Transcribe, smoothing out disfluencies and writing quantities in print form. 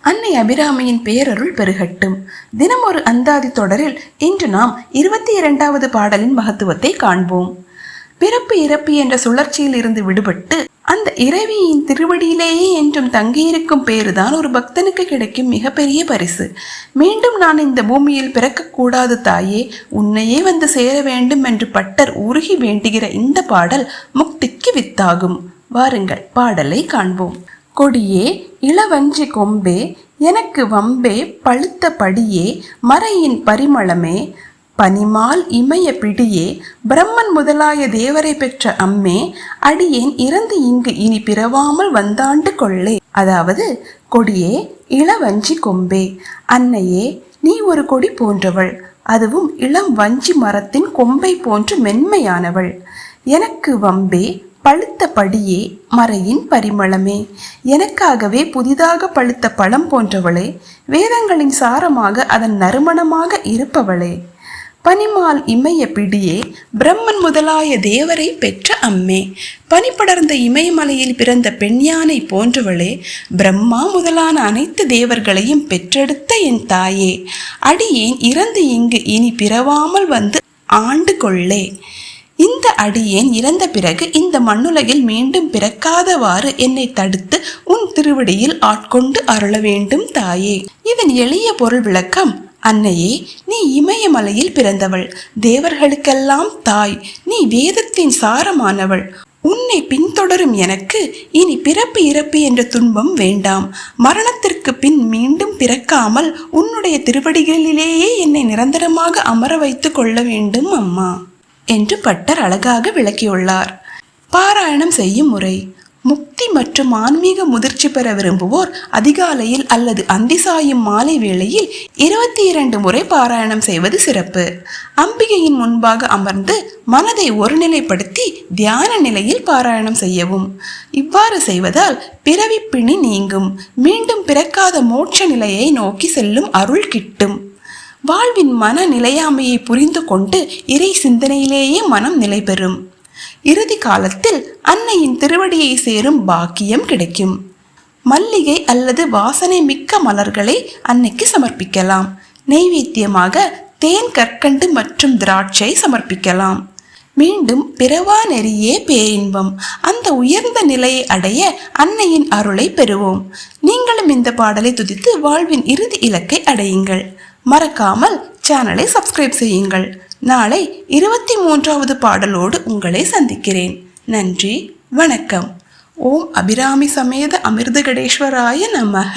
அன்னை அபிராமியின் பேரருள் பெருகட்டும். தினம் ஒரு அந்தாதி தொடரில் இன்று நாம் 22வது பாடலின் மகத்துவத்தை காண்போம். பிறப்பு இறப்பு என்ற சுழற்சியில் இருந்து விடுபட்டு அந்த இறைவியின் திருவடியிலேயே என்றும் தங்கியிருக்கும் பேருதான் ஒரு பக்தனுக்கு கிடைக்கும் மிகப்பெரிய பரிசு. மீண்டும் நான் இந்த பூமியில் பிறக்கக்கூடாது தாயே, உன்னையே வந்து சேர வேண்டும் என்று பட்டர் உருகி வேண்டுகிற இந்த பாடல் முக்திக்கு வித்தாகும். வாருங்கள் பாடலை காண்போம். கொடியே இளவஞ்சி கொம்பே எனக்கு வம்பே பழுத்த படியே மறையின் பரிமளமே பனிமால் இமய பிடியே பிரம்மன் முதலாய தேவரை பெற்ற அம்மே அடியேன் இறந்து இங்கு இனி பிறவாமல் வந்தாண்டு கொள்ளே. அதாவது, கொடியே இளவஞ்சி கொம்பே, அன்னையே நீ ஒரு கொடி போன்றவள், அதுவும் இளம் வஞ்சி மரத்தின் கொம்பை போன்று மென்மையானவள். எனக்கு வம்பே பழுத்த படியே மறையின் பரிமளமே, எனக்காகவே புதிதாக பழுத்த பழம் போன்றவளே, வேதங்களின் சாரமாக அதன் நறுமணமாக இருப்பவளே. பனிமால் இமய பிடியே பிரம்மன் முதலாய தேவரை பெற்ற அம்மே, பனி படர்ந்த இமயமலையில் பிறந்த பெண் யானை போன்றவளே, பிரம்மா முதலான அனைத்து தேவர்களையும் பெற்றெடுத்த என் தாயே, அடியேன் இறந்து இங்கு இனி பிறவாமல் வந்து ஆண்டு கொள்ளே. இந்த அடியேன் இறந்த பிறகு இந்த மண்ணுலகில் மீண்டும் பிறக்காதவாறு என்னை தடுத்து உன் திருவடியில் ஆட்கொண்டு அருள வேண்டும் தாயே. இதன் எளிய பொருள் விளக்கம்: அன்னையே, நீ இமயமலையில் பிறந்தவள், தேவர்களுக்கெல்லாம் தாய், நீ வேதத்தின் சாரமானவள். உன்னை பின்தொடரும் எனக்கு இனி பிறப்பு இறப்பு என்ற துன்பம் வேண்டாம். மரணத்திற்கு பின் மீண்டும் பிறக்காமல் உன்னுடைய திருவடிகளிலேயே என்னை நிரந்தரமாக அமர வைத்து கொள்ள வேண்டும் அம்மா என்று பட்டர் அழகாக விளக்கியுள்ளார். பாராயணம் செய்யும் முறை: முக்தி மற்றும் ஆன்மீக முதிர்ச்சி பெற விரும்புவோர் அதிகாலையில் அல்லது அந்தி சாயும் மாலை வேளையில் 22 முறை பாராயணம் செய்வது சிறப்பு. அம்பிகையின் முன்பாக அமர்ந்து மனதை ஒருநிலைப்படுத்தி தியான நிலையில் பாராயணம் செய்யவும். இவ்வாறு செய்வதால் பிறவி பிணி நீங்கும், மீண்டும் பிறக்காத மோட்ச நிலையை நோக்கி செல்லும் அருள் கிட்டும். வாழ்வின் மன நிலையாமையை புரிந்து கொண்டு இறை சிந்தனையிலேயே மனம் நிலை பெறும். இறுதி காலத்தில் அன்னையின் திருவடியை சேரும் பாக்கியம் கிடைக்கும். மல்லிகை அல்லது வாசனை மிக்க மலர்களை அன்னைக்கு சமர்ப்பிக்கலாம். நெய்வேத்தியமாக தேன், கற்கண்டு மற்றும் திராட்சை சமர்ப்பிக்கலாம். மீண்டும் பிறவா நெறியே பேரின்பம், அந்த உயர்ந்த நிலையை அடைய அன்னையின் அருளை பெறுவோம். நீங்களும் இந்த பாடலை துதித்து வாழ்வின் இறுதி இலக்கை அடையுங்கள். மறக்காமல் சேனலை சப்ஸ்கிரைப் செய்யுங்கள். நாளை 23வது பாடலோடு உங்களை சந்திக்கிறேன். நன்றி, வணக்கம். ஓம் அபிராமி சமேத அமிர்தகடேஸ்வராய நமக.